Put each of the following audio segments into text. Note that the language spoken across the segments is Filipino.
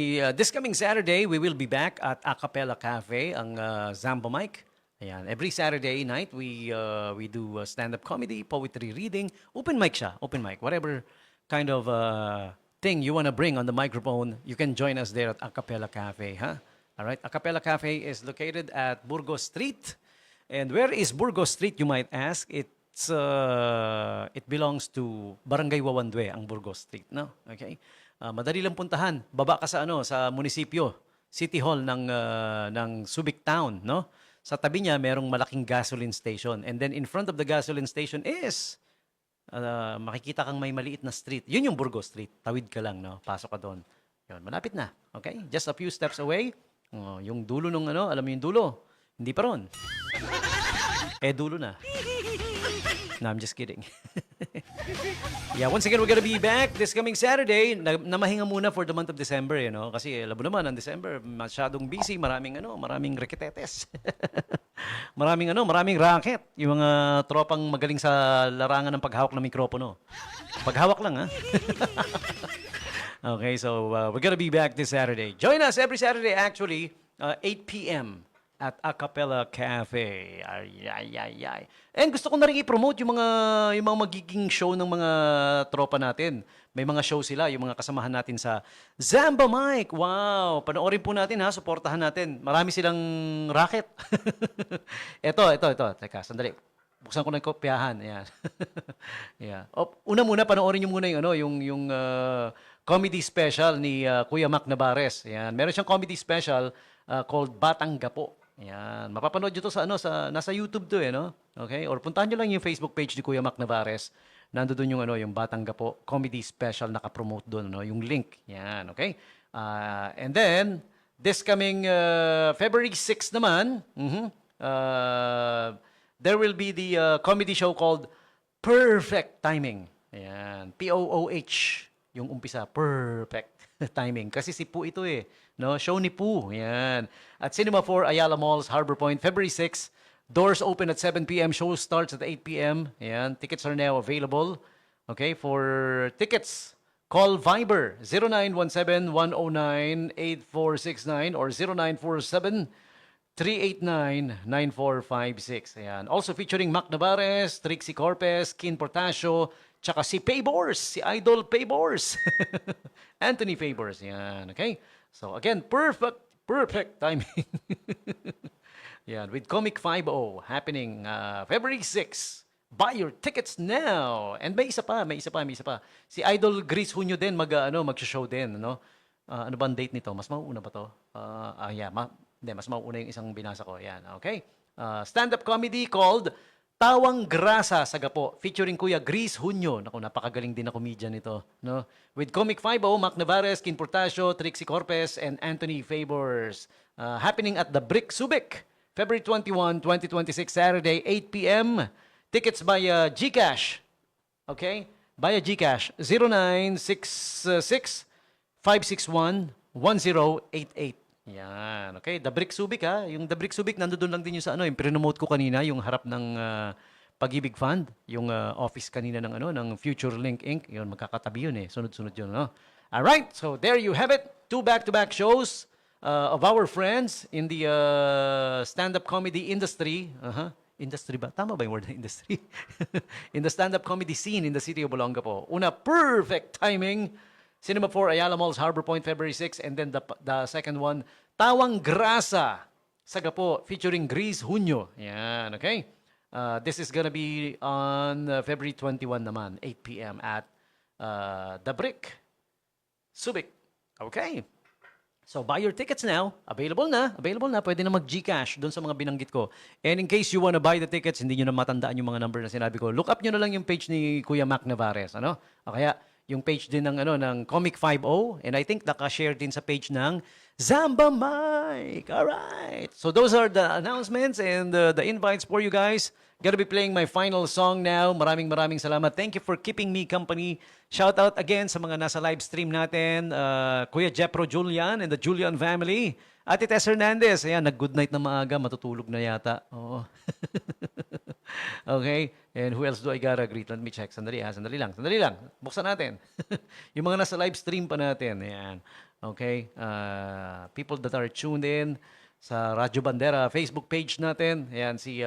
This coming Saturday, we will be back at Acapella Cafe, ang Zamba Mic. Ayan, every Saturday night, we do stand-up comedy, poetry reading. Open mic siya, open mic. Whatever kind of thing you want to bring on the microphone, you can join us there at Acapella Cafe. Huh? All right, Acapella Cafe is located at Burgos Street. And where is Burgos Street, you might ask? It belongs to Barangay Wawandwe, ang Burgos Street, no? Okay? Madali lang puntahan. Baba ka sa munisipyo, City Hall ng Subic Town, no? Sa tabi niya merong malaking gasoline station. And then in front of the gasoline station is makikita kang may maliit na street. Yun yung Burgos Street. Tawid ka lang, no? Pasok ka doon. Yun, malapit na. Okay? Just a few steps away. Yung dulo nung alam mo yung dulo? Hindi pa ron. Dulo na. No, I'm just kidding. Yeah, once again, we're gonna be back this coming Saturday. Namahinga muna for the month of December, kasi alam mo naman, ang December, masyadong busy, maraming reketetes. maraming racket. Yung mga tropang magaling sa larangan ng paghawak ng mikropono. Paghawak lang, ha? Okay, so we're gonna be back this Saturday. Join us every Saturday, actually, 8 p.m. at Acapella Cafe. Ay. And gusto ko na rin i-promote yung mga magiging show ng mga tropa natin. May mga show sila, yung mga kasamahan natin sa Zamba Mic. Wow! Panoorin po natin, ha? Suportahan natin. Marami silang racket. Ito. Teka, sandali. Buksan ko na yung kopyahan. Ayan. Yeah. Una muna, panoorin nyo muna yung comedy special ni Kuya Mac Navarez. Ayan. Meron siyang comedy special called Batang Gapo. Yan. Mapapanood nyo to nasa YouTube to, no? Okay? Or puntahan nyo lang yung Facebook page ni Kuya Mac Navarez. Nando doon yung Batang Gapo comedy special nakapromote doon, yung link. Yan, okay? And then, this coming February 6 naman, there will be the comedy show called Perfect Timing. Yan. POOH. Yung umpisa, perfect timing. Kasi si Poo ito no? Show ni Poo. Yan. At Cinema 4, Ayala Malls, Harbor Point, February 6. Doors open at 7 p.m. Show starts at 8 p.m. Yan. Tickets are now available. Okay, for tickets, call Viber 0917-109-8469 or 0947-389-9456. Ayan. Also featuring Mac Navarez, Trixie Corpez, Kin Portasio, tsaka si Paybors, si Idol Paybors. Anthony Paybors. Yan, okay? So again, perfect timing. Yan, with Comic 5-0 happening February 6. Buy your tickets now. And may isa pa. Si Idol Gris Hunyo din mag-show din, no? Ano ba ang date nito? Mas mauuna ba to? Mas mauuna yung isang binasa ko. Yan, okay? Stand-up comedy called Tawang Grasa sa Gapo, featuring Kuya Gris Hunyo. Naku, napakagaling din na comedian ito, no? With Comic 5-0, Mac Navarez, Kin Portasio, Trixie Corpez, and Anthony Favors. Happening at the Brick Subic, February 21, 2026, Saturday, 8 p.m. Tickets via GCash. Okay? Via GCash, 0966-561-1088. Yan. Okay, The Brick Subic, ha. Yung The Brick Subic, nandoon lang din yung yung prinomote ko kanina, yung harap ng Pag-ibig Fund, yung office kanina ng Future Link Inc. Yun, magkakatabi yun Sunod-sunod yun, no? All right, so there you have it. 2 back-to-back shows of our friends in the stand-up comedy industry. Industry ba? Tama ba yung word na industry? In the stand-up comedy scene in the city of Olongapo. Una, Perfect Timing. Cinema 4, Ayala Malls, Harbor Point, February 6. And then the second one, Tawang Grasa sa Gapo, featuring Gris Hunyo. Yan, okay? This is gonna be on February 21 naman, 8 p.m. at The Brick Subic. Okay. So buy your tickets now. Available na. Pwede na mag-GCash doon sa mga binanggit ko. And in case you wanna buy the tickets, hindi nyo na matandaan yung mga number na sinabi ko, look up nyo na lang yung page ni Kuya Mac Navarez. O kaya, yung page din ng Comic 5-0, and I think naka-share din sa page ng Zamba Mic. Alright. So those are the announcements and the invites for you guys. Gonna be playing my final song now. Maraming salamat. Thank you for keeping me company. Shout out again sa mga nasa live stream natin. Kuya Jepro Julian and the Julian family. Ate Tess Hernandez. Ayan, nag-good night na maaga. Matutulog na yata. Oo. Okay? And who else do I gotta greet? Let me check. Sandali lang. Buksan natin. Yung mga nasa live stream pa natin. Ayan. Okay? People that are tuned in sa Radyo Bandera Facebook page natin. Ayan, si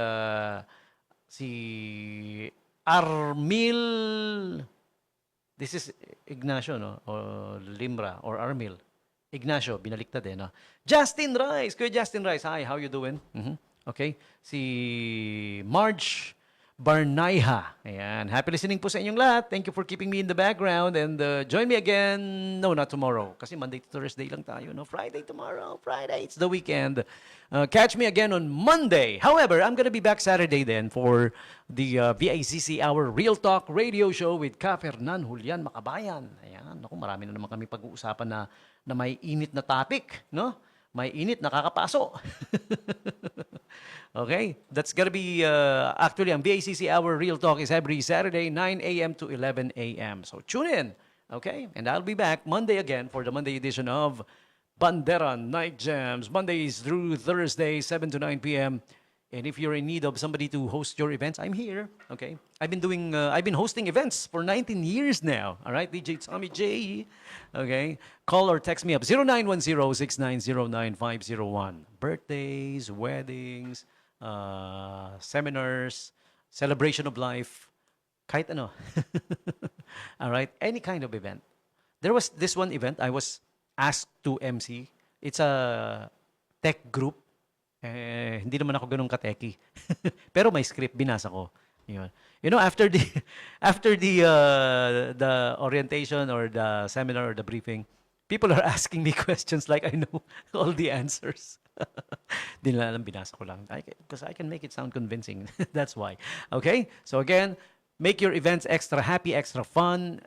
Armil, this is Ignacio, no? O Limra or Armil. Ignacio, binaliktad no? Justin Rice, Kuya Justin Rice, hi, how you doing? Okay. Si Marge Barnaiha. Ayan. Happy listening po sa inyong lahat. Thank you for keeping me in the background and join me again. No, not tomorrow. Kasi Monday to Thursday lang tayo. No? Friday tomorrow. Friday, it's the weekend. Catch me again on Monday. However, I'm gonna be back Saturday then for the VACC Hour Real Talk Radio Show with Ka Fernan Julian Makabayan. Ayan. Naku, marami na naman kami pag-uusapan na may init na topic. No? May init, nakakapaso. Okay, that's gonna be actually ang VACC Hour Real Talk is every Saturday 9 a.m. to 11 a.m. So tune in, okay? And I'll be back Monday again for the Monday edition of Bandera Night Jams, Mondays through Thursdays 7 to 9 p.m. And if you're in need of somebody to host your events, I'm here. Okay, I've been hosting events for 19 years now. All right, DJ Tommy J. Okay, call or text me up 0910-690-9501. Birthdays, weddings, seminars, celebration of life, kahit ano. All right, any kind of event. There was this one event I was asked to MC. It's a tech group. Hindi naman ako ganun kateki. Pero may script, binasa ko. Yun. You know, after the orientation or the seminar or the briefing, people are asking me questions like I know all the answers. Di nila alam, binasa ko lang. Because I can make it sound convincing. That's why. Okay? So again, make your events extra happy, extra fun,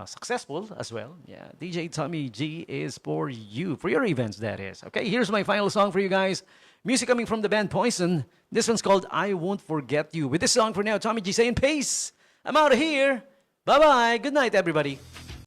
successful as well. Yeah, DJ Tommy G is for you, for your events, that is. Okay, here's my final song for you guys. Music coming from the band Poison. This one's called I Won't Forget You. With this song for now, Tommy G saying peace. I'm out of here. Bye-bye. Good night, everybody.